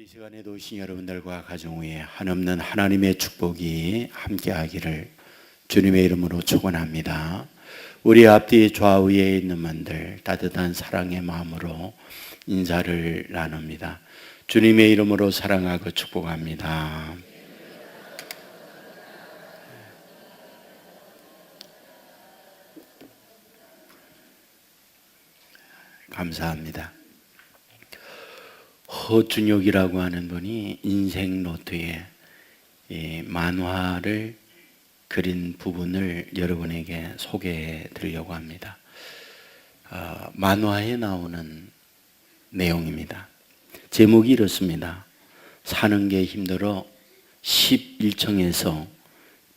이 시간에도 오신 여러분들과 가정 위에 한없는 하나님의 축복이 함께하기를 주님의 이름으로 축원합니다. 우리 앞뒤 좌우에 있는 분들 따뜻한 사랑의 마음으로 인사를 나눕니다. 주님의 이름으로 사랑하고 축복합니다. 감사합니다. 허준혁이라고 하는 분이 인생 노트에 이 만화를 그린 부분을 여러분에게 소개해 드리려고 합니다. 만화에 나오는 내용입니다. 제목이 이렇습니다. 사는 게 힘들어 11층에서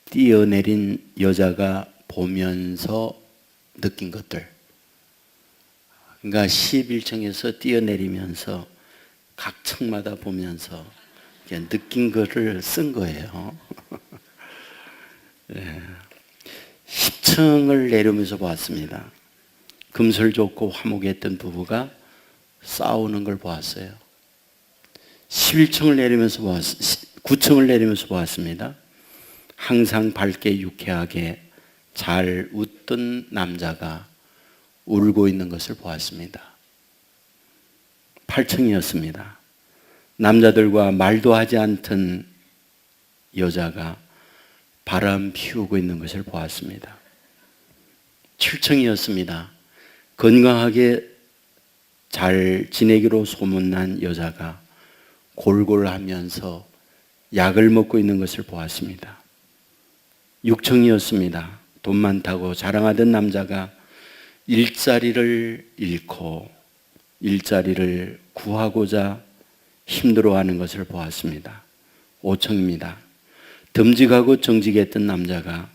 뛰어내린 여자가 보면서 느낀 것들. 그러니까 11층에서 뛰어내리면서 각 층마다 보면서 느낀 거를 쓴 거예요. 10층을 내려오면서 보았습니다. 금슬 좋고 화목했던 부부가 싸우는 걸 보았어요. 11층을 내리면서 9층을 내리면서 보았습니다. 항상 밝게 유쾌하게 잘 웃던 남자가 울고 있는 것을 보았습니다. 8층이었습니다. 남자들과 말도 하지 않던 여자가 바람 피우고 있는 것을 보았습니다. 7층이었습니다. 건강하게 잘 지내기로 소문난 여자가 골골하면서 약을 먹고 있는 것을 보았습니다. 6층이었습니다. 돈 많다고 자랑하던 남자가 일자리를 잃고 일자리를 구하고자 힘들어하는 것을 보았습니다. 5층입니다. 듬직하고 정직했던 남자가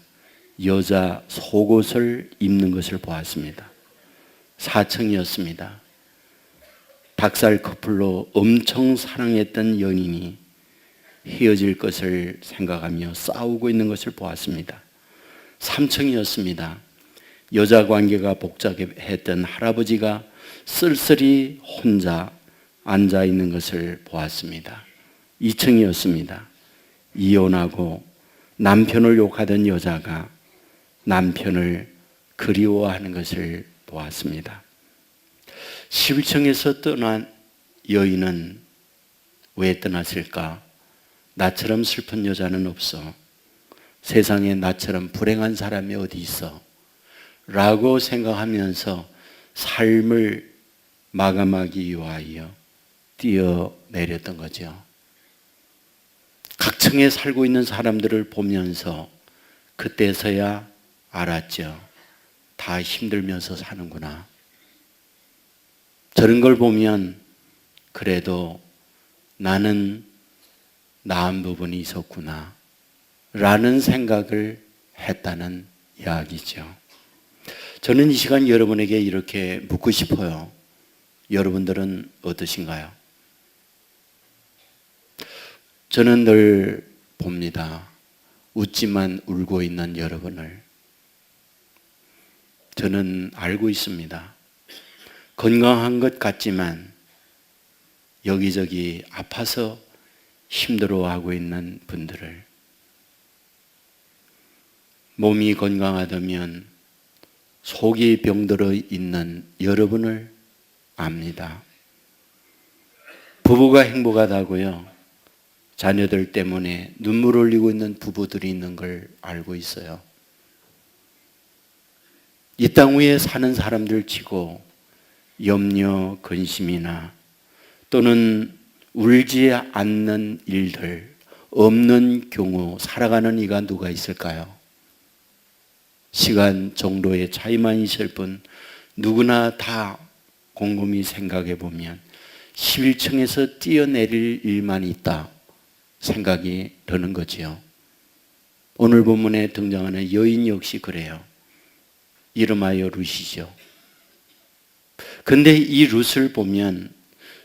여자 속옷을 입는 것을 보았습니다. 4층이었습니다. 닭살 커플로 엄청 사랑했던 연인이 헤어질 것을 생각하며 싸우고 있는 것을 보았습니다. 3층이었습니다. 여자 관계가 복잡했던 할아버지가 쓸쓸히 혼자 앉아 있는 것을 보았습니다. 2층이었습니다. 이혼하고 남편을 욕하던 여자가 남편을 그리워하는 것을 보았습니다. 11층에서 떠난 여인은 왜 떠났을까? 나처럼 슬픈 여자는 없어. 세상에 나처럼 불행한 사람이 어디 있어? 라고 생각하면서 삶을 마감하기 위하여 뛰어내렸던 거죠. 각층에 살고 있는 사람들을 보면서 그때서야 알았죠. 다 힘들면서 사는구나. 저런 걸 보면 그래도 나는 나은 부분이 있었구나 라는 생각을 했다는 이야기죠. 저는 이 시간 여러분에게 이렇게 묻고 싶어요. 여러분들은 어떠신가요? 저는 늘 봅니다. 웃지만 울고 있는 여러분을. 저는 알고 있습니다. 건강한 것 같지만 여기저기 아파서 힘들어하고 있는 분들을. 몸이 건강하다면 속이 병들어 있는 여러분을 압니다. 부부가 행복하다고요. 자녀들 때문에 눈물 흘리고 있는 부부들이 있는 걸 알고 있어요. 이 땅 위에 사는 사람들 치고 염려, 근심이나 또는 울지 않는 일들 없는 경우 살아가는 이가 누가 있을까요? 시간 정도의 차이만 있을 뿐 누구나 다 곰곰이 생각해 보면 11층에서 뛰어내릴 일만 있다 생각이 드는 거지요. 오늘 본문에 등장하는 여인 역시 그래요. 이름하여 룻이죠. 근데 이 룻을 보면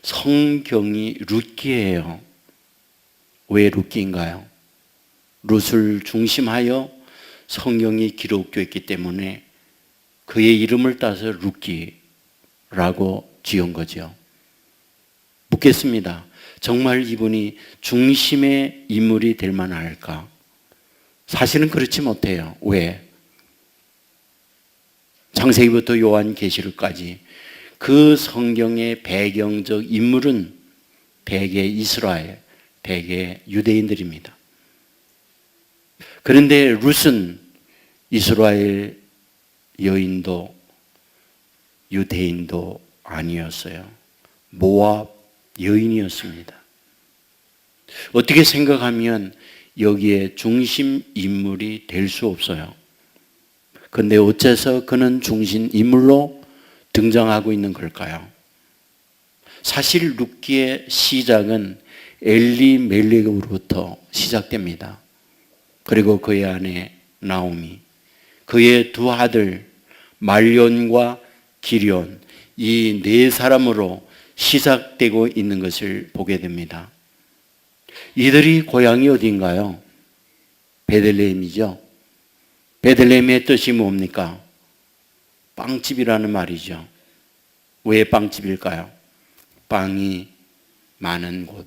성경이 룻기예요. 왜 룻기인가요? 룻을 중심하여 성경이 기록되어 있기 때문에 그의 이름을 따서 룻기라고 지은 거죠. 묻겠습니다. 정말 이분이 중심의 인물이 될 만할까? 사실은 그렇지 못해요. 왜? 창세기부터 요한계시록까지 그 성경의 배경적 인물은 대개 이스라엘, 대개 유대인들입니다. 그런데 룻은 이스라엘 여인도 유대인도 아니었어요. 모압 여인이었습니다. 어떻게 생각하면 여기에 중심 인물이 될 수 없어요. 그런데 어째서 그는 중심 인물로 등장하고 있는 걸까요? 사실 룻기의 시작은 엘리멜렉으로부터 시작됩니다. 그리고 그의 아내 나오미, 그의 두 아들 말론과 기럧, 이 네 사람으로 시작되고 있는 것을 보게 됩니다. 이들이 고향이 어디인가요? 베들레헴이죠. 베들레헴의 뜻이 뭡니까? 빵집이라는 말이죠. 왜 빵집일까요? 빵이 많은 곳,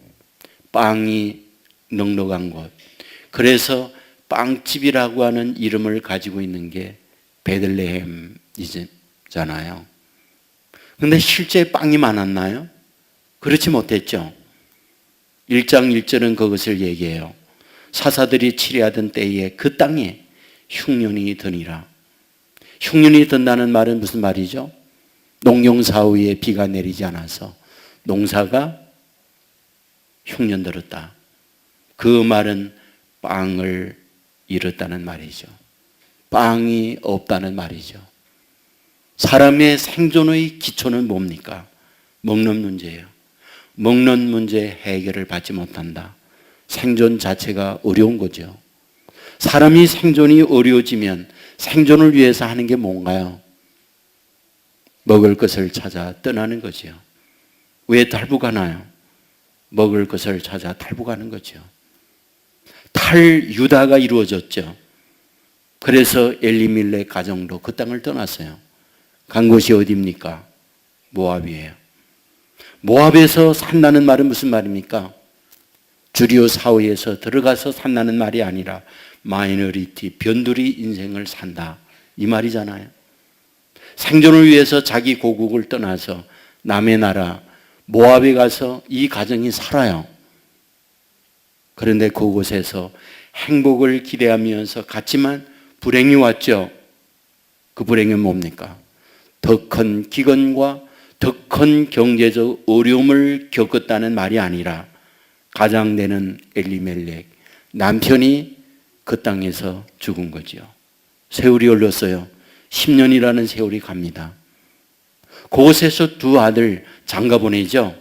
빵이 넉넉한 곳. 그래서 빵집이라고 하는 이름을 가지고 있는 게 베들레헴이잖아요. 그런데 실제 빵이 많았나요? 그렇지 못했죠. 1장 1절은 그것을 얘기해요. 사사들이 치리하던 때에 그 땅에 흉년이 드니라. 흉년이 든다는 말은 무슨 말이죠? 농경사후에 비가 내리지 않아서 농사가 흉년 들었다. 그 말은 빵을 잃었다는 말이죠. 빵이 없다는 말이죠. 사람의 생존의 기초는 뭡니까? 먹는 문제예요. 먹는 문제 해결을 받지 못한다. 생존 자체가 어려운 거죠. 사람이 생존이 어려워지면 생존을 위해서 하는 게 뭔가요? 먹을 것을 찾아 떠나는 거죠. 왜 탈북하나요? 먹을 것을 찾아 탈북하는 거죠. 탈유다가 이루어졌죠. 그래서 엘리멜렉 가정도 그 땅을 떠났어요. 간 곳이 어디입니까? 모압이에요. 모압에서 산다는 말은 무슨 말입니까? 주리오 사회에서 들어가서 산다는 말이 아니라 마이너리티, 변두리 인생을 산다 이 말이잖아요. 생존을 위해서 자기 고국을 떠나서 남의 나라 모압에 가서 이 가정이 살아요. 그런데 그곳에서 행복을 기대하면서 갔지만 불행이 왔죠. 그 불행은 뭡니까? 더 큰 기근과 더 큰 경제적 어려움을 겪었다는 말이 아니라 가장되는 엘리멜렉 남편이 그 땅에서 죽은 거죠. 세월이 흘렀어요. 10년이라는 세월이 갑니다. 그곳에서 두 아들 장가 보내죠.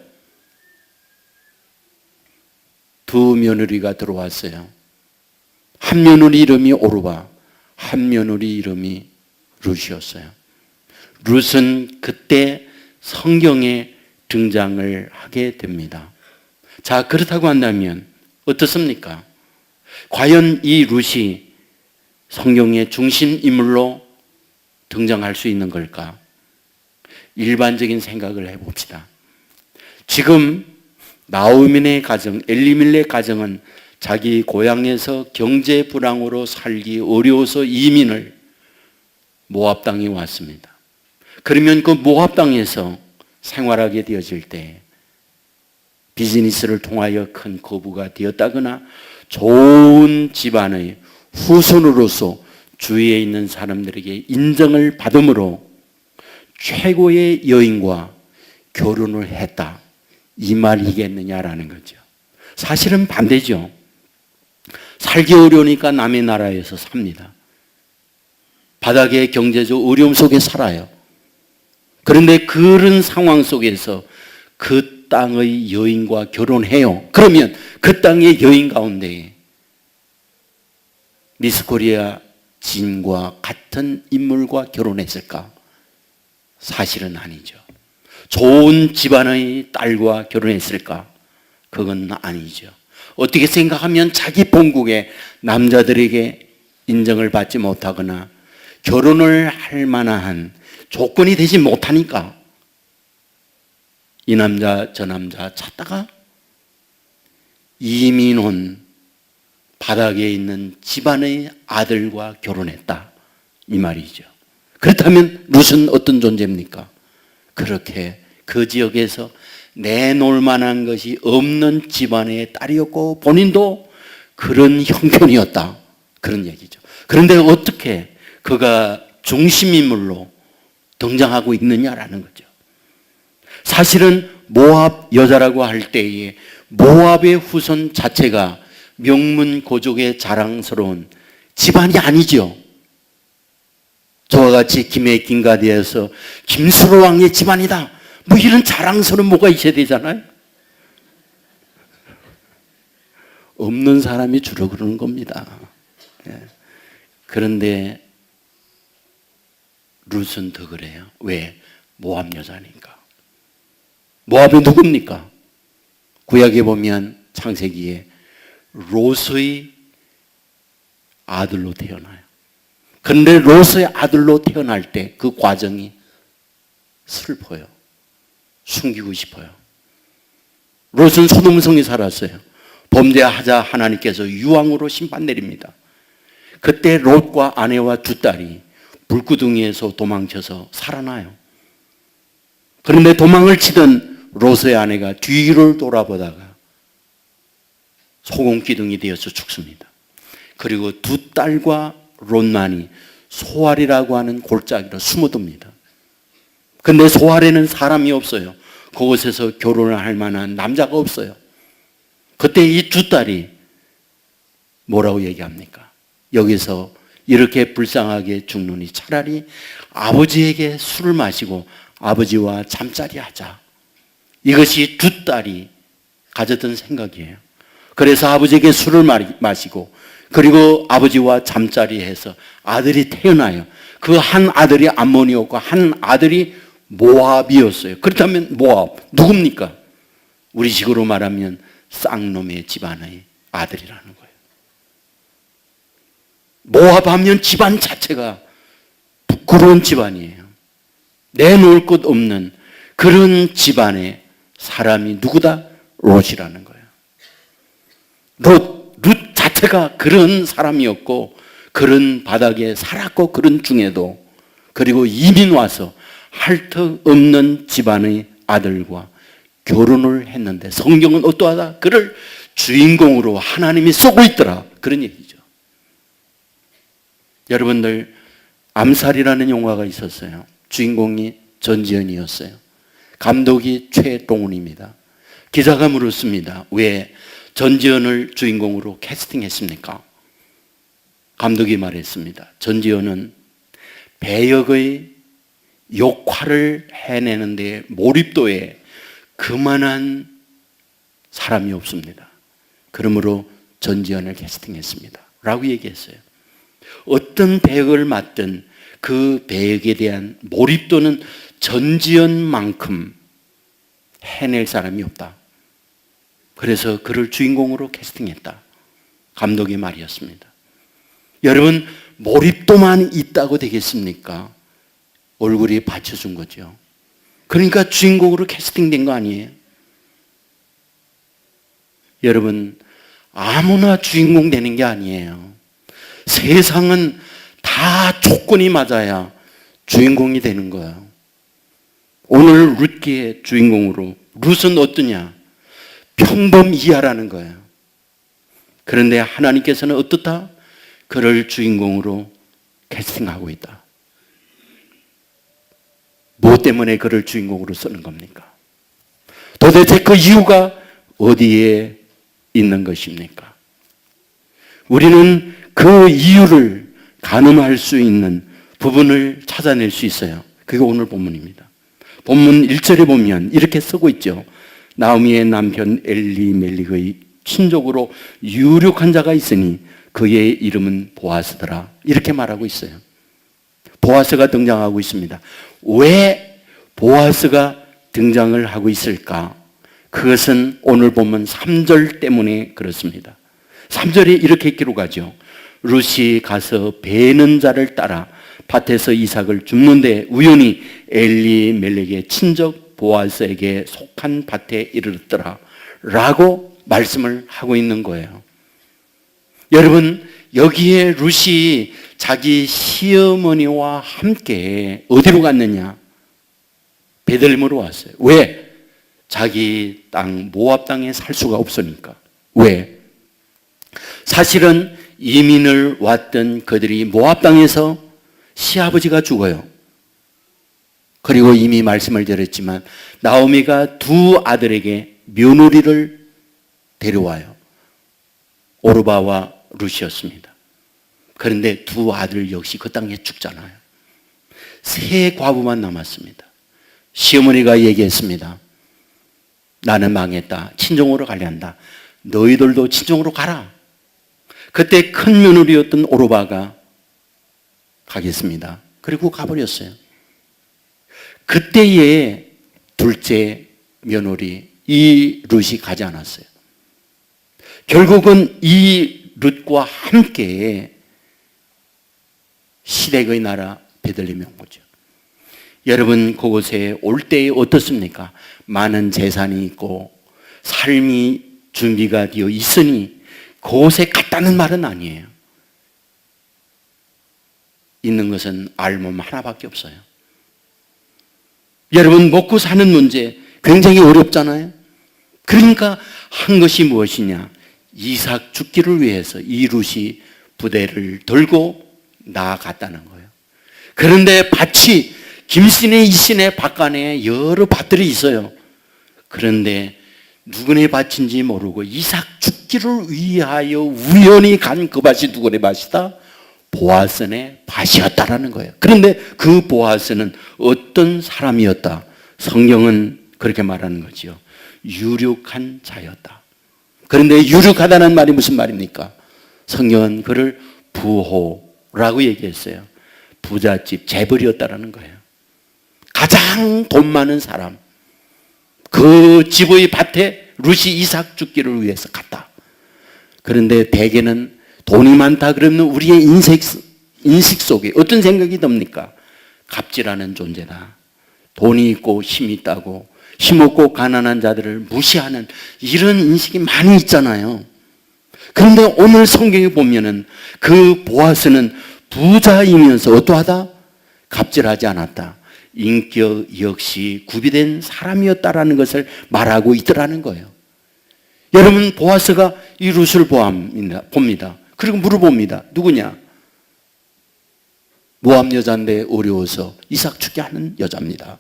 두 며느리가 들어왔어요. 한 며느리 이름이 오르바, 한 며느리 이름이 룻이었어요. 룻은 그때 성경에 등장을 하게 됩니다. 자, 그렇다고 한다면 어떻습니까? 과연 이 룻이 성경의 중심 인물로 등장할 수 있는 걸까? 일반적인 생각을 해봅시다. 지금 나오미의 가정, 엘리멜렉 가정은 자기 고향에서 경제 불황으로 살기 어려워서 이민을 모압 땅에 왔습니다. 그러면 그 모압 땅에서 생활하게 되어질 때 비즈니스를 통하여 큰 거부가 되었다거나 좋은 집안의 후손으로서 주위에 있는 사람들에게 인정을 받음으로 최고의 여인과 결혼을 했다. 이 말이겠느냐라는 거죠. 사실은 반대죠. 살기 어려우니까 남의 나라에서 삽니다. 바닥의 경제적 어려움 속에 살아요. 그런데 그런 상황 속에서 그 땅의 여인과 결혼해요. 그러면 그 땅의 여인 가운데 미스 코리아 진과 같은 인물과 결혼했을까? 사실은 아니죠. 좋은 집안의 딸과 결혼했을까? 그건 아니죠. 어떻게 생각하면 자기 본국의 남자들에게 인정을 받지 못하거나 결혼을 할 만한 조건이 되지 못하니까 이 남자 저 남자 찾다가 이민 온 바닥에 있는 집안의 아들과 결혼했다, 이 말이죠. 그렇다면 룻은 어떤 존재입니까? 그렇게 그 지역에서 내놓을 만한 것이 없는 집안의 딸이었고 본인도 그런 형편이었다, 그런 얘기죠. 그런데 어떻게 그가 중심인물로 등장하고 있느냐라는 거죠. 사실은 모압 여자라고 할 때에 모압의 후손 자체가 명문고족의 자랑스러운 집안이 아니죠. 저와 같이 김해 김가디에서 김수로 왕의 집안이다, 뭐 이런 자랑스러운 뭐가 있어야 되잖아요. 없는 사람이 주로 그러는 겁니다. 그런데 룻은 더 그래요. 왜? 모압 여자니까. 모압이 누굽니까? 구약에 보면 창세기에 롯의 아들로 태어나요. 그런데 롯의 아들로 태어날 때 그 과정이 슬퍼요. 숨기고 싶어요. 롯은 소돔성에 살았어요. 범죄하자 하나님께서 유황으로 심판 내립니다. 그때 롯과 아내와 두 딸이 불구덩이에서 도망쳐서 살아나요. 그런데 도망을 치던 롯의 아내가 뒤를 돌아보다가 소금기둥이 되어서 죽습니다. 그리고 두 딸과 롯만이 소알이라고 하는 골짜기로 숨어듭니다. 그런데 소알에는 사람이 없어요. 그곳에서 결혼을 할 만한 남자가 없어요. 그때 이 두 딸이 뭐라고 얘기합니까? 여기서 이렇게 불쌍하게 죽느니 차라리 아버지에게 술을 마시고 아버지와 잠자리 하자. 이것이 두 딸이 가졌던 생각이에요. 그래서 아버지에게 술을 마시고 그리고 아버지와 잠자리해서 아들이 태어나요. 그 한 아들이 암몬이었고 한 아들이 모압이었어요. 그렇다면 모압 누굽니까? 우리식으로 말하면 쌍놈의 집안의 아들이라는 거예요. 모압하면 집안 자체가 부끄러운 집안이에요. 내놓을 것 없는 그런 집안의 사람이 누구다? 롯이라는 거예요. 룻 자체가 그런 사람이었고 그런 바닥에 살았고 그런 중에도 그리고 이민 와서 할 턱 없는 집안의 아들과 결혼을 했는데 성경은 어떠하다? 그를 주인공으로 하나님이 쓰고 있더라, 그런 얘기죠. 여러분들 암살이라는 영화가 있었어요. 주인공이 전지현이었어요. 감독이 최동훈입니다. 기자가 물었습니다. 왜 전지현을 주인공으로 캐스팅했습니까? 감독이 말했습니다. 전지현은 배역의 역할을 해내는 데 몰입도에 그만한 사람이 없습니다. 그러므로 전지현을 캐스팅했습니다 라고 얘기했어요. 어떤 배역을 맡든 그 배역에 대한 몰입도는 전지현만큼 해낼 사람이 없다. 그래서 그를 주인공으로 캐스팅했다, 감독의 말이었습니다. 여러분, 몰입도만 있다고 되겠습니까? 얼굴이 받쳐준 거죠. 그러니까 주인공으로 캐스팅된 거 아니에요? 여러분, 아무나 주인공 되는 게 아니에요. 세상은 다 조건이 맞아야 주인공이 되는 거예요. 오늘 룻기의 주인공으로 룻은 어떠냐? 평범이하라는 거예요. 그런데 하나님께서는 어떻다? 그를 주인공으로 캐스팅하고 있다. 무엇 때문에 그를 주인공으로 쓰는 겁니까? 도대체 그 이유가 어디에 있는 것입니까? 우리는 그 이유를 가늠할 수 있는 부분을 찾아낼 수 있어요. 그게 오늘 본문입니다. 본문 1절에 보면 이렇게 쓰고 있죠. 나오미의 남편 엘리멜릭의 친족으로 유력한 자가 있으니 그의 이름은 보아스더라, 이렇게 말하고 있어요. 보아스가 등장하고 있습니다. 왜 보아스가 등장을 하고 있을까? 그것은 오늘 보면 3절 때문에 그렇습니다. 3절에 이렇게 기록하죠. 룻이 가서 베는 자를 따라 밭에서 이삭을 줍는데 우연히 엘리멜렉의 친족 보아스에게 속한 밭에 이르렀더라 라고 말씀을 하고 있는 거예요. 여러분, 여기에 룻이 자기 시어머니와 함께 어디로 갔느냐? 베들레헴으로 왔어요. 왜? 자기 땅 모압 땅에 살 수가 없으니까. 왜? 사실은 이민을 왔던 그들이 모압 땅에서 시아버지가 죽어요. 그리고 이미 말씀을 드렸지만 나오미가 두 아들에게 며느리를 데려와요. 오르바와 룻이었습니다. 그런데 두 아들 역시 그 땅에 죽잖아요. 세 과부만 남았습니다. 시어머니가 얘기했습니다. 나는 망했다. 친정으로 가려한다. 너희들도 친정으로 가라. 그때 큰 며느리였던 오르바가 가겠습니다. 그리고 가버렸어요. 그때의 둘째 며느리 이 룻이 가지 않았어요. 결국은 이 룻과 함께 시댁의 나라 베들레헴에 온 거죠. 여러분, 그곳에 올 때에 어떻습니까? 많은 재산이 있고 삶이 준비가 되어 있으니 그곳에 갔다는 말은 아니에요. 있는 것은 알몸 하나밖에 없어요. 여러분, 먹고 사는 문제 굉장히 어렵잖아요. 그러니까 한 것이 무엇이냐? 이삭 죽기를 위해서 이 룻이 부대를 들고 나아갔다는 거예요. 그런데 밭이 김씨네 이씨네 밭간에 여러 밭들이 있어요. 그런데 누구네 밭인지 모르고 이삭 죽기를 위하여 우연히 간 그 밭이 누구네 밭이다? 보아스네 밭이었다라는 거예요. 그런데 그 보아스는 어떤 사람이었다? 성경은 그렇게 말하는 거지요. 유력한 자였다. 그런데 유력하다는 말이 무슨 말입니까? 성경은 그를 부호라고 얘기했어요. 부잣집 재벌이었다라는 거예요. 가장 돈 많은 사람. 그 집의 밭에 룻이 이삭 죽기를 위해서 갔다. 그런데 대개는 돈이 많다 그러면 우리의 인식 속에 어떤 생각이 듭니까? 갑질하는 존재다. 돈이 있고 힘이 있다고 힘없고 가난한 자들을 무시하는 이런 인식이 많이 있잖아요. 그런데 오늘 성경에 보면은 그 보아스는 부자이면서 어떠하다? 갑질하지 않았다. 인격 역시 구비된 사람이었다라는 것을 말하고 있더라는 거예요. 여러분, 보아스가 이 룻을 봅니다. 그리고 물어봅니다. 누구냐? 모압 여자인데 어려워서 이삭 죽게 하는 여자입니다.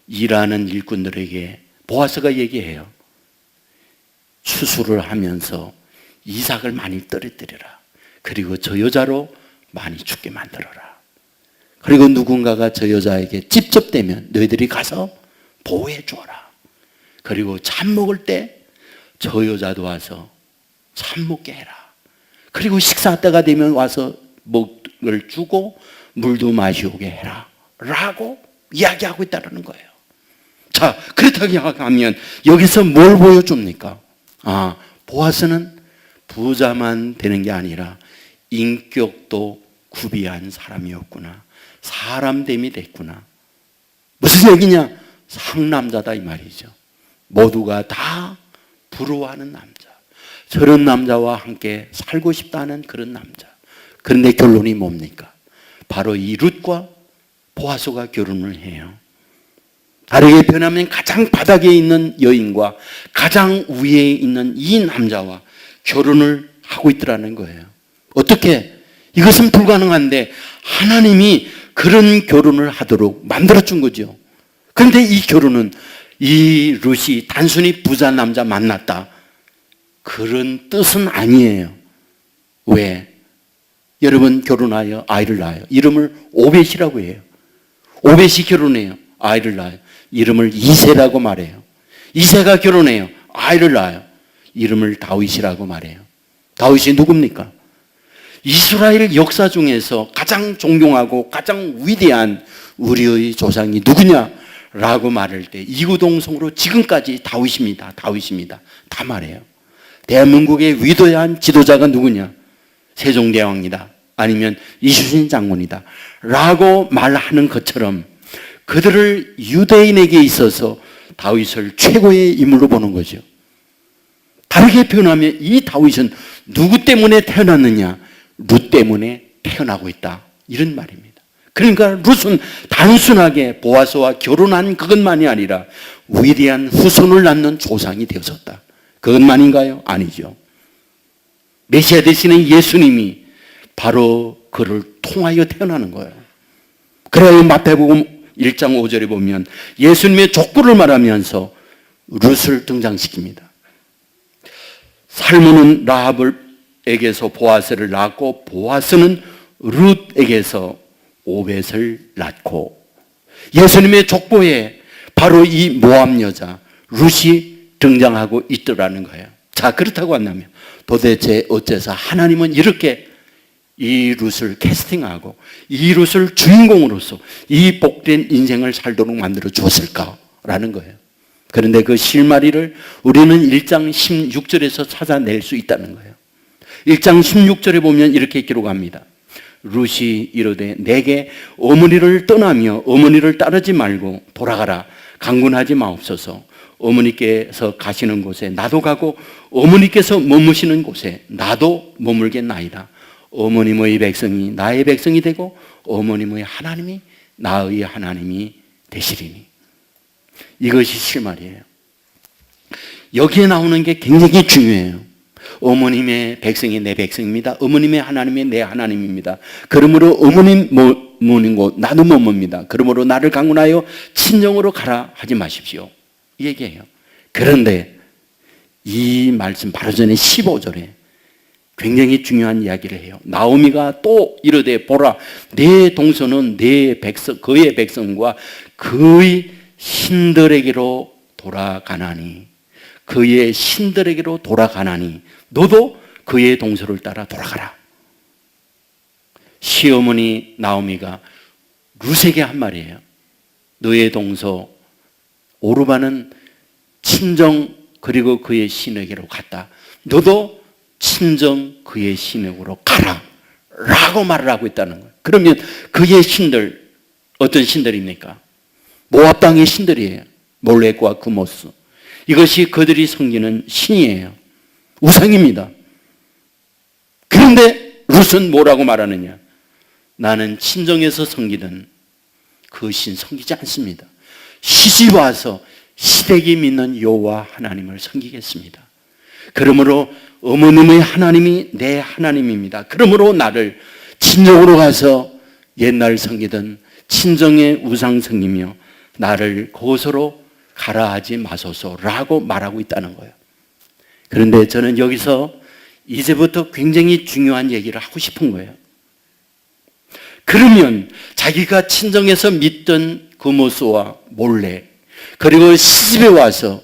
일하는 일꾼들에게 보아스가 얘기해요. 추수를 하면서 이삭을 많이 떨어뜨려라. 그리고 저 여자로 많이 죽게 만들어라. 그리고 누군가가 저 여자에게 찝쩍대면 너희들이 가서 보호해 주어라. 그리고 참 먹을 때 저 여자도 와서 참 먹게 해라. 그리고 식사 때가 되면 와서 먹을 주고 물도 마시오게 해라. 라고 이야기하고 있다는 거예요. 자, 그렇다고 하면 여기서 뭘 보여줍니까? 보아스는 부자만 되는 게 아니라 인격도 구비한 사람이었구나. 사람됨이 됐구나. 무슨 얘기냐? 상남자다 이 말이죠. 모두가 다 부러워하는 남자. 저런 남자와 함께 살고 싶다는 그런 남자. 그런데 결론이 뭡니까? 바로 이 룻과 보아스가 결혼을 해요. 다르게 변하면 가장 바닥에 있는 여인과 가장 위에 있는 이 남자와 결혼을 하고 있더라는 거예요. 어떻게? 이것은 불가능한데 하나님이 그런 결혼을 하도록 만들어준 거죠. 그런데 이 결혼은 이 룻이 단순히 부자 남자 만났다. 그런 뜻은 아니에요. 왜? 여러분, 결혼하여 아이를 낳아요. 이름을 오벳이라고 해요. 오벳이 결혼해요. 아이를 낳아요. 이름을 이새라고 말해요. 이새가 결혼해요. 아이를 낳아요. 이름을 다윗이라고 말해요. 다윗이 누굽니까? 이스라엘 역사 중에서 가장 존경하고 가장 위대한 우리의 조상이 누구냐? 라고 말할 때 이구동성으로 지금까지 다윗입니다. 다윗입니다. 다 말해요. 대한민국의 위대한 지도자가 누구냐? 세종대왕이다. 아니면 이순신 장군이다. 라고 말하는 것처럼 그들을 유대인에게 있어서 다윗을 최고의 인물로 보는 거죠. 다르게 표현하면 이 다윗은 누구 때문에 태어났느냐? 룻 때문에 태어나고 있다, 이런 말입니다. 그러니까 룻은 단순하게 보아스와 결혼한 그것만이 아니라 위대한 후손을 낳는 조상이 되었었다, 그것만인가요? 아니죠. 메시아 되시는 예수님이 바로 그를 통하여 태어나는 거예요. 그래야 마태복음 1장 5절에 보면 예수님의 족보를 말하면서 룻을 등장시킵니다. 살몬은 라합에게서 보아스를 낳고 보아스는 룻에게서 오벳을 낳고, 예수님의 족보에 바로 이 모압 여자 룻이 등장하고 있더라는 거예요. 자, 그렇다고 한다면 도대체 어째서 하나님은 이렇게 이 룻을 캐스팅하고 이 룻을 주인공으로서 이 복된 인생을 살도록 만들어 주었을까라는 거예요. 그런데 그 실마리를 우리는 1장 16절에서 찾아낼 수 있다는 거예요. 1장 16절에 보면 이렇게 기록합니다. 룻이 이르되 내게 어머니를 떠나며 어머니를 따르지 말고 돌아가라. 강군하지 마옵소서. 어머니께서 가시는 곳에 나도 가고 어머니께서 머무시는 곳에 나도 머물겠나이다. 어머님의 백성이 나의 백성이 되고 어머님의 하나님이 나의 하나님이 되시리니. 이것이 실말이에요. 여기에 나오는 게 굉장히 중요해요. 어머님의 백성이 내 백성입니다. 어머님의 하나님이 내 하나님입니다. 그러므로 어머님 머무는 곳 나도 머뭅니다. 그러므로 나를 강군하여 친정으로 가라 하지 마십시오, 이 얘기예요. 그런데 이 말씀 바로 전에 15절에 굉장히 중요한 이야기를 해요. 나오미가 또 이르되 보라, 내 동서는 내 백성, 그의 백성과 그의 신들에게로 돌아가나니, 그의 신들에게로 돌아가나니 너도 그의 동서를 따라 돌아가라. 시어머니 나오미가 룻에게 한 말이에요. 너의 동서 오르바는 친정 그리고 그의 신에게로 갔다. 너도 친정 그의 신에게로 가라 라고 말을 하고 있다는 거예요. 그러면 그의 신들 어떤 신들입니까? 모압 땅의 신들이에요. 몰렉과 그모스. 이것이 그들이 섬기는 신이에요. 우상입니다. 그런데 룻은 뭐라고 말하느냐? 나는 친정에서 섬기던 그 신 섬기지 않습니다. 시집 와서 시댁이 믿는 여호와 하나님을 섬기겠습니다. 그러므로 어머님의 하나님이 내 하나님입니다. 그러므로 나를 친정으로 가서 옛날 섬기던 친정의 우상 섬기며 나를 그곳으로 가라 하지 마소서라고 말하고 있다는 거예요. 그런데 저는 여기서 이제부터 굉장히 중요한 얘기를 하고 싶은 거예요. 그러면 자기가 친정에서 믿던 그모스와 몰렉, 그리고 시집에 와서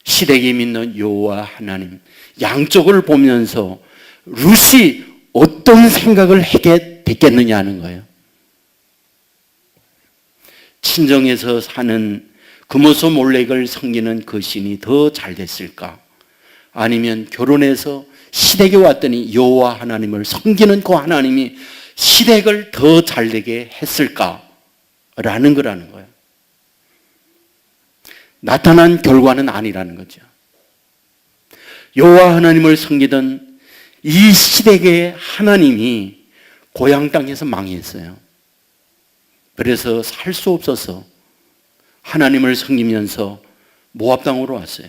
시댁이 믿는 여호와 하나님, 양쪽을 보면서 룻이 어떤 생각을 하게 됐겠느냐 하는 거예요. 친정에서 사는 그모스 몰렉을 섬기는 그 신이 더 잘 됐을까? 아니면 결혼해서 시댁에 왔더니 여호와 하나님을 섬기는 그 하나님이 시댁을 더 잘되게 했을까? 라는 거라는 거예요. 나타난 결과는 아니라는 거죠. 여호와 하나님을 섬기던 이 시댁의 하나님이 고향 땅에서 망했어요. 그래서 살 수 없어서 하나님을 섬기면서 모압 땅으로 왔어요.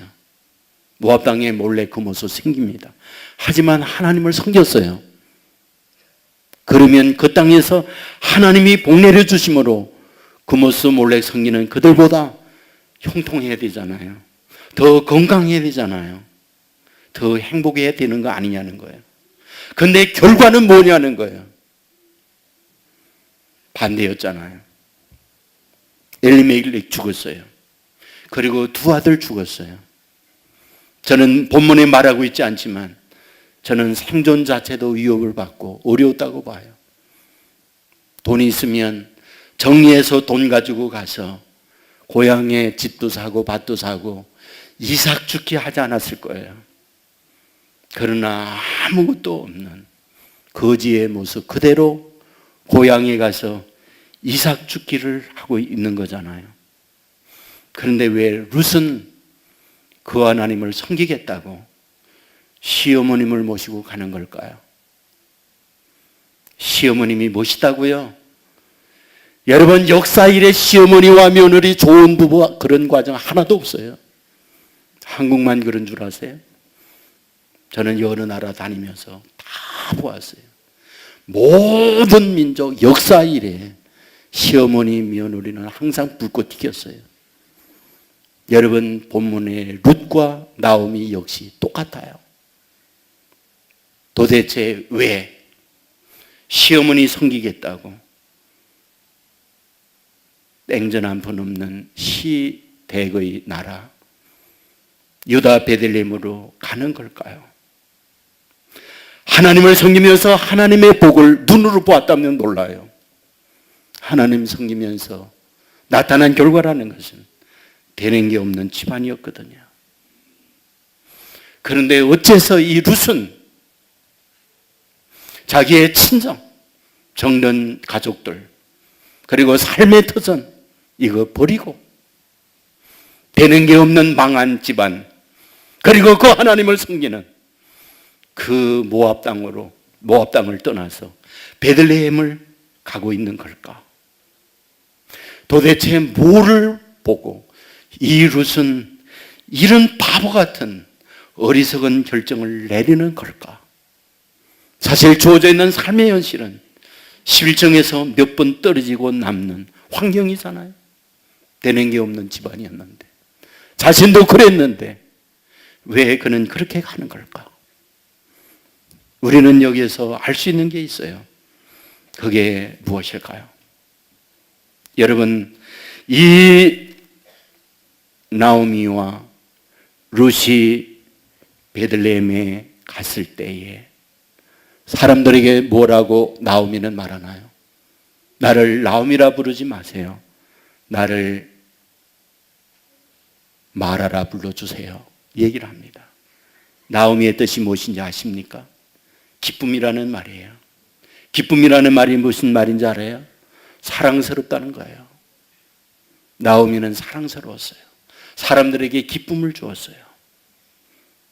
모압 땅에 몰래 그모스 생깁니다. 하지만 하나님을 섬겼어요. 그러면 그 땅에서 하나님이 복 내려 주심으로 그모스 몰래 섬기는 그들보다 형통해야 되잖아요. 더 건강해야 되잖아요. 더 행복해야 되는 거 아니냐는 거예요. 그런데 결과는 뭐냐는 거예요. 반대였잖아요. 엘리멜렉 죽었어요. 그리고 두 아들 죽었어요. 저는 본문에 말하고 있지 않지만 저는 생존 자체도 위협을 받고 어려웠다고 봐요. 돈이 있으면 정리해서 돈 가지고 가서 고향에 집도 사고 밭도 사고 이삭 죽기 하지 않았을 거예요. 그러나 아무것도 없는 거지의 모습 그대로 고향에 가서 이삭 죽기를 하고 있는 거잖아요. 그런데 왜 룻은 그 하나님을 섬기겠다고 시어머님을 모시고 가는 걸까요? 시어머님이 멋있다고요? 여러분, 역사 이래 시어머니와 며느리 좋은 부부 그런 과정 하나도 없어요. 한국만 그런 줄 아세요? 저는 여러 나라 다니면서 다 보았어요. 모든 민족 역사 이래 시어머니 며느리는 항상 불꽃 튀겼어요. 여러분, 본문의 룻과 나오미 역시 똑같아요. 도대체 왜 시어머니 섬기겠다고 땡전 한 푼 없는 시댁의 나라 유다 베들레헴으로 가는 걸까요? 하나님을 섬기면서 하나님의 복을 눈으로 보았다면 놀라요. 하나님 섬기면서 나타난 결과라는 것은 되는 게 없는 집안이었거든요. 그런데 어째서 이 룻은 자기의 친정, 정든 가족들, 그리고 삶의 터전 이거 버리고 되는 게 없는 망한 집안, 그리고 그 하나님을 섬기는 그 모압 땅을 떠나서 베들레헴을 가고 있는 걸까? 도대체 뭐를 보고 이 룻은 이런 바보 같은 어리석은 결정을 내리는 걸까? 사실 주어져 있는 삶의 현실은 실정에서 몇 번 떨어지고 남는 환경이잖아요. 되는 게 없는 집안이었는데, 자신도 그랬는데 왜 그는 그렇게 가는 걸까? 우리는 여기에서 알 수 있는 게 있어요. 그게 무엇일까요? 여러분, 이 나오미와 룻이 베들레헴에 갔을 때에 사람들에게 뭐라고 나오미는 말하나요? 나를 나오미라 부르지 마세요. 나를 마라라 불러주세요. 얘기를 합니다. 나오미의 뜻이 무엇인지 아십니까? 기쁨이라는 말이에요. 기쁨이라는 말이 무슨 말인지 알아요? 사랑스럽다는 거예요. 나오미는 사랑스러웠어요. 사람들에게 기쁨을 주었어요.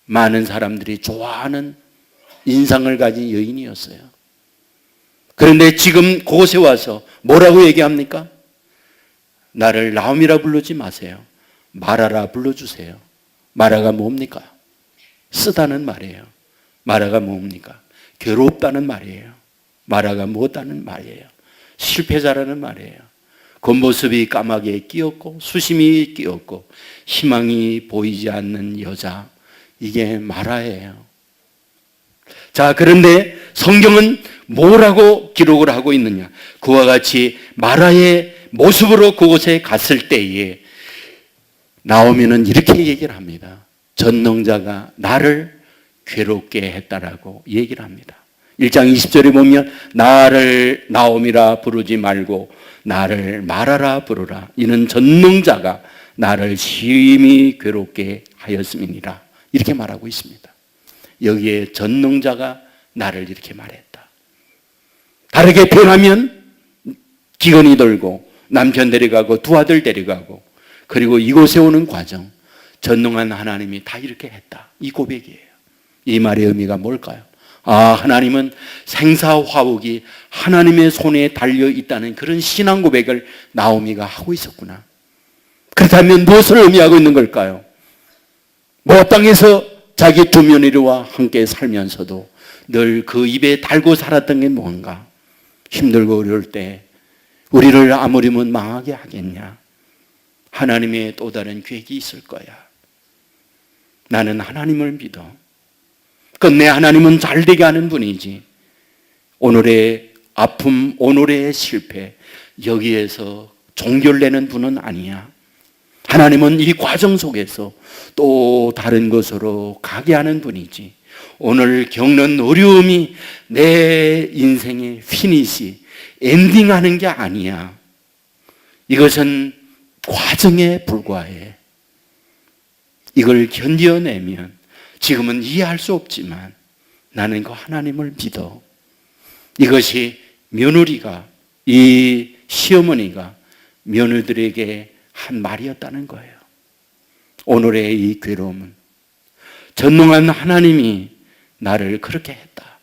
많은 사람들이 좋아하는 인상을 가진 여인이었어요. 그런데 지금 그곳에 와서 뭐라고 얘기합니까? 나를 나오미라 부르지 마세요. 마라라 불러주세요. 마라가 뭡니까? 쓰다는 말이에요. 마라가 뭡니까? 괴롭다는 말이에요. 마라가 뭐다는 말이에요? 실패자라는 말이에요. 겉모습이 까마귀에 끼었고 수심이 끼었고 희망이 보이지 않는 여자, 이게 마라예요. 자, 그런데 성경은 뭐라고 기록을 하고 있느냐? 그와 같이 마라의 모습으로 그곳에 갔을 때에 나오미는 이렇게 얘기를 합니다. 전능자가 나를 괴롭게 했다라고 얘기를 합니다. 1장 20절에 보면 나를 나오미라 부르지 말고 나를 마라라 부르라. 이는 전능자가 나를 심히 괴롭게 하였음이니라. 이렇게 말하고 있습니다. 여기에 전능자가 나를 이렇게 말했다. 다르게 표현하면 기근이 돌고 남편 데려가고 두 아들 데려가고 그리고 이곳에 오는 과정, 전능한 하나님이 다 이렇게 했다. 이 고백이에요. 이 말의 의미가 뭘까요? 아, 하나님은 생사화복이 하나님의 손에 달려 있다는 그런 신앙 고백을 나오미가 하고 있었구나. 그렇다면 무엇을 의미하고 있는 걸까요? 모압 땅에서 자기 두 며느리와 함께 살면서도 늘 그 입에 달고 살았던 게 뭔가? 힘들고 어려울 때 우리를 아무리면 망하게 하겠냐? 하나님의 또 다른 계획이 있을 거야. 나는 하나님을 믿어. 끝내 하나님은 잘되게 하는 분이지 오늘의 아픔, 오늘의 실패 여기에서 종결내는 분은 아니야. 하나님은 이 과정 속에서 또 다른 것으로 가게 하는 분이지 오늘 겪는 어려움이 내 인생의 피니시, 엔딩하는 게 아니야. 이것은 과정에 불과해. 이걸 견뎌내면 지금은 이해할 수 없지만 나는 그 하나님을 믿어. 이것이 며느리가, 이 시어머니가 며느들에게 한 말이었다는 거예요. 오늘의 이 괴로움은 전능한 하나님이 나를 그렇게 했다.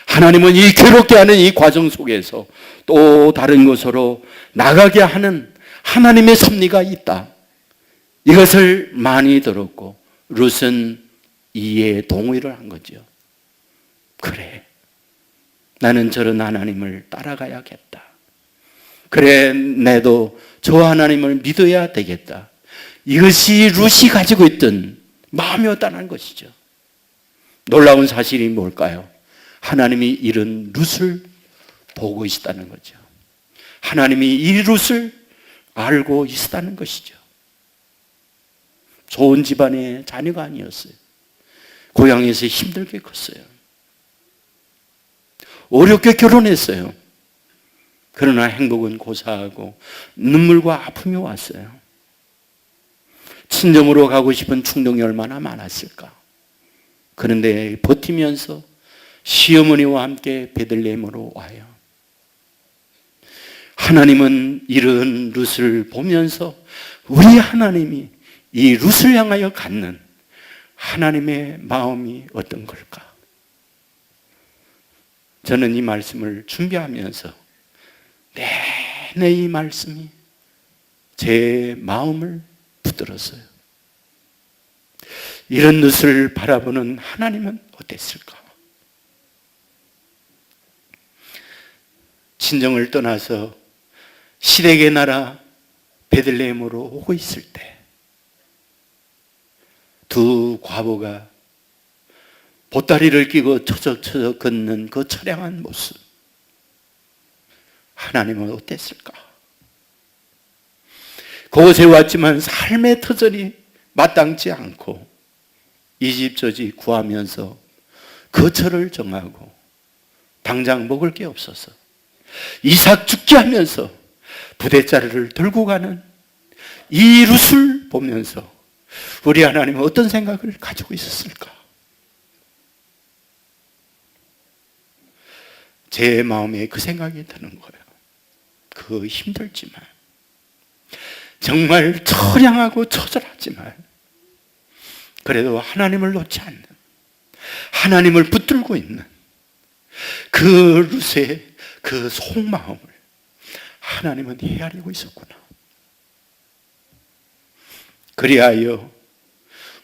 하나님은 이 괴롭게 하는 이 과정 속에서 또 다른 곳으로 나가게 하는 하나님의 섭리가 있다. 이것을 많이 들었고 룻은 이에 동의를 한 거죠. 그래, 나는 저런 하나님을 따라가야겠다. 그래, 나도 저 하나님을 믿어야 되겠다. 이것이 룻이 가지고 있던 마음이었다는 것이죠. 놀라운 사실이 뭘까요? 하나님이 이런 룻을 보고 있었다는 거죠. 하나님이 이 룻을 알고 있었다는 것이죠. 좋은 집안의 자녀가 아니었어요. 고향에서 힘들게 컸어요. 어렵게 결혼했어요. 그러나 행복은 고사하고 눈물과 아픔이 왔어요. 친정으로 가고 싶은 충동이 얼마나 많았을까. 그런데 버티면서 시어머니와 함께 베들레헴으로 와요. 하나님은 이런 룻을 보면서 우리 하나님이 이 룻을 향하여 갖는 하나님의 마음이 어떤 걸까? 저는 이 말씀을 준비하면서 내내 이 말씀이 제 마음을 붙들었어요. 이런 룻을 바라보는 하나님은 어땠을까? 친정을 떠나서 시댁의 나라 베들레헴으로 오고 있을 때 두 과부가 보따리를 끼고 처적처적 걷는 그 처량한 모습, 하나님은 어땠을까? 그곳에 왔지만 삶의 터전이 마땅치 않고 이 집 저 집 구하면서 거처를 정하고 당장 먹을 게 없어서 이삭 죽게 하면서 부대자루를 들고 가는 이 룻을 보면서 우리 하나님은 어떤 생각을 가지고 있었을까? 제 마음에 그 생각이 드는 거예요. 그 힘들지만, 정말 처량하고 처절하지만 그래도 하나님을 놓지 않는, 하나님을 붙들고 있는 그 룻의 그 속마음을 하나님은 헤아리고 있었구나. 그리하여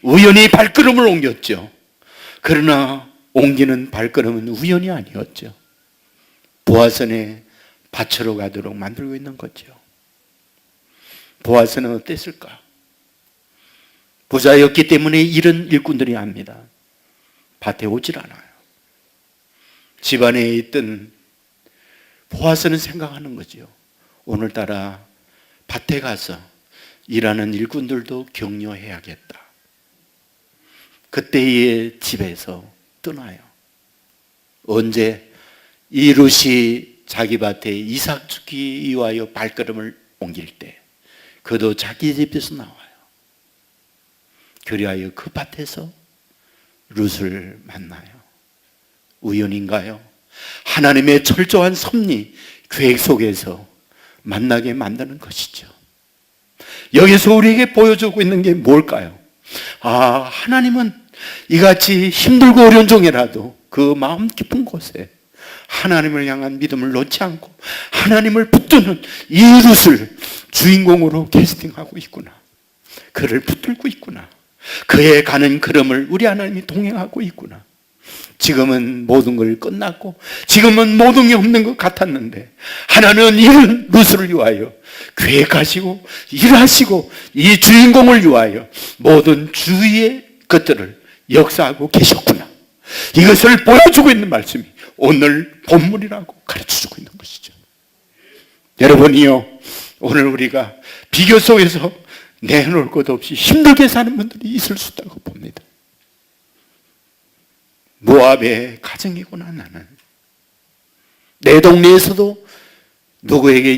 우연히 발걸음을 옮겼죠. 그러나 옮기는 발걸음은 우연이 아니었죠. 보아선의 밭으로 가도록 만들고 있는 거죠. 보아선은 어땠을까? 부자였기 때문에 이런 일꾼들이 합니다. 밭에 오질 않아요. 집안에 있던 보아선은 생각하는 거죠. 오늘따라 밭에 가서 일하는 일꾼들도 격려해야겠다. 그때의 집에서 떠나요. 언제? 이 룻이 자기 밭에 이삭 죽기 위하여 발걸음을 옮길 때 그도 자기 집에서 나와요. 그리하여 그 밭에서 룻을 만나요. 우연인가요? 하나님의 철저한 섭리, 계획 속에서 만나게 만드는 것이죠. 여기서 우리에게 보여주고 있는 게 뭘까요? 하나님은 이같이 힘들고 어려운 중이라도 그 마음 깊은 곳에 하나님을 향한 믿음을 놓지 않고 하나님을 붙드는 이 룻을 주인공으로 캐스팅하고 있구나. 그를 붙들고 있구나. 그의 가는 걸음을 우리 하나님이 동행하고 있구나. 지금은 모든 걸 끝났고 지금은 모든 게 없는 것 같았는데 하나님은 이런 룻을 위하여 계획하시고 일하시고 이 주인공을 위하여 모든 주위의 것들을 역사하고 계셨구나. 이것을 보여주고 있는 말씀이 오늘 본문이라고 가르쳐주고 있는 것이죠. 여러분이요, 오늘 우리가 비교 속에서 내놓을 것 없이 힘들게 사는 분들이 있을 수 있다고 봅니다. 모압의 가정이구나. 나는 내 동네에서도 누구에게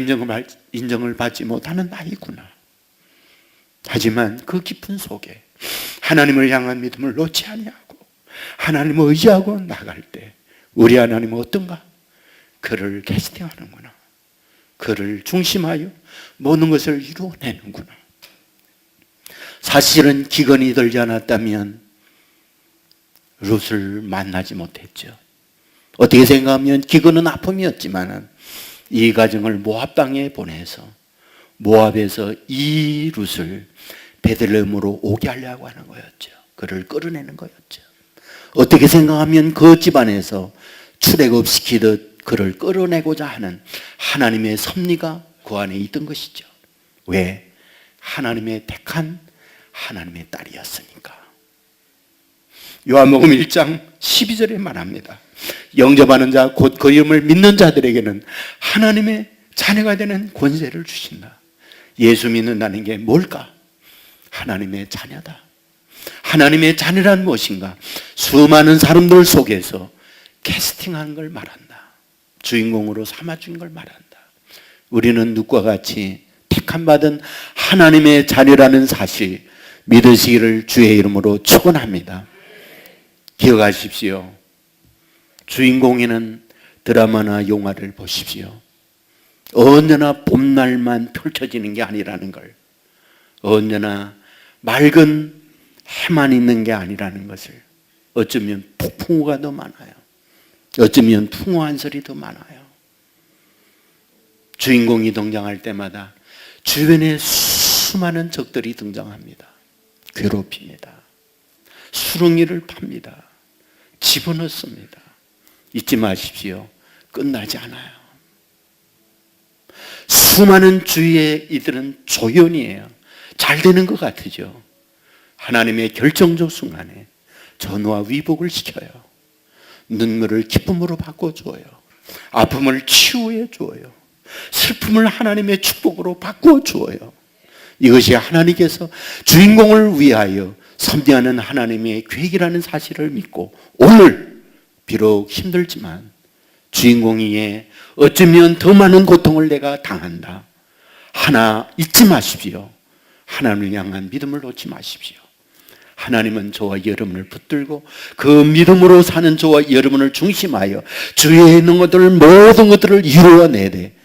인정을 받지 못하는 나이구나. 하지만 그 깊은 속에 하나님을 향한 믿음을 놓지 아니하고 하나님을 의지하고 나갈 때 우리 하나님은 어떤가? 그를 캐스팅하는구나. 그를 중심하여 모든 것을 이루어내는구나. 사실은 기근이 들지 않았다면 룻을 만나지 못했죠. 어떻게 생각하면 기근은 아픔이었지만 이 가정을 모압 땅에 보내서 모압에서 이 룻을 베들레헴으로 오게 하려고 하는 거였죠. 그를 끌어내는 거였죠. 어떻게 생각하면 그 집안에서 출애굽시키듯 그를 끌어내고자 하는 하나님의 섭리가 그 안에 있던 것이죠. 왜? 하나님의 택한 하나님의 딸이었으니까. 요한복음 1장 12절에 말합니다. 영접하는 자 곧 그 이름을 믿는 자들에게는 하나님의 자녀가 되는 권세를 주신다. 예수 믿는다는 게 뭘까? 하나님의 자녀다. 하나님의 자녀란 무엇인가? 수많은 사람들 속에서 캐스팅한 걸 말한다. 주인공으로 삼아준 걸 말한다. 우리는 누구와 같이 택함받은 하나님의 자녀라는 사실 믿으시기를 주의 이름으로 축원합니다. 기억하십시오. 주인공에는 드라마나 영화를 보십시오. 언제나 봄날만 펼쳐지는 게 아니라는 걸, 언제나 맑은 해만 있는 게 아니라는 것을, 어쩌면 폭풍우가 더 많아요. 어쩌면 풍우 한 소리 더 많아요. 주인공이 등장할 때마다 주변에 수많은 적들이 등장합니다. 괴롭힙니다. 수렁이를 팝니다. 집어넣습니다. 잊지 마십시오. 끝나지 않아요. 수많은 주위의 이들은 조연이에요. 잘 되는 것 같으죠. 하나님의 결정적 순간에 전우와 위복을 시켜요. 눈물을 기쁨으로 바꿔줘요. 아픔을 치유해 줘요. 슬픔을 하나님의 축복으로 바꾸어 주어요. 이것이 하나님께서 주인공을 위하여 섭리하는 하나님의 계획이라는 사실을 믿고 오늘 비록 힘들지만 주인공이에 어쩌면 더 많은 고통을 내가 당한다. 하나 잊지 마십시오. 하나님을 향한 믿음을 놓지 마십시오. 하나님은 저와 여러분을 붙들고 그 믿음으로 사는 저와 여러분을 중심하여 주위에 있는 것들을 모든 것들을 이루어내되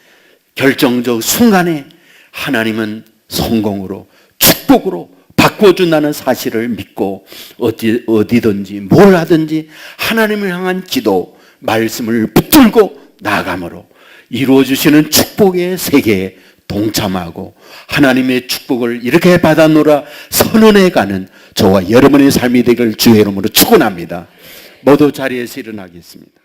결정적 순간에 하나님은 성공으로 축복으로 바꿔준다는 사실을 믿고 어디든지 뭘 하든지 하나님을 향한 기도 말씀을 붙들고 나아감으로 이루어주시는 축복의 세계에 동참하고 하나님의 축복을 이렇게 받아노라 선언해가는 저와 여러분의 삶이 되길 주의 이름으로 축원합니다. 모두 자리에서 일어나겠습니다.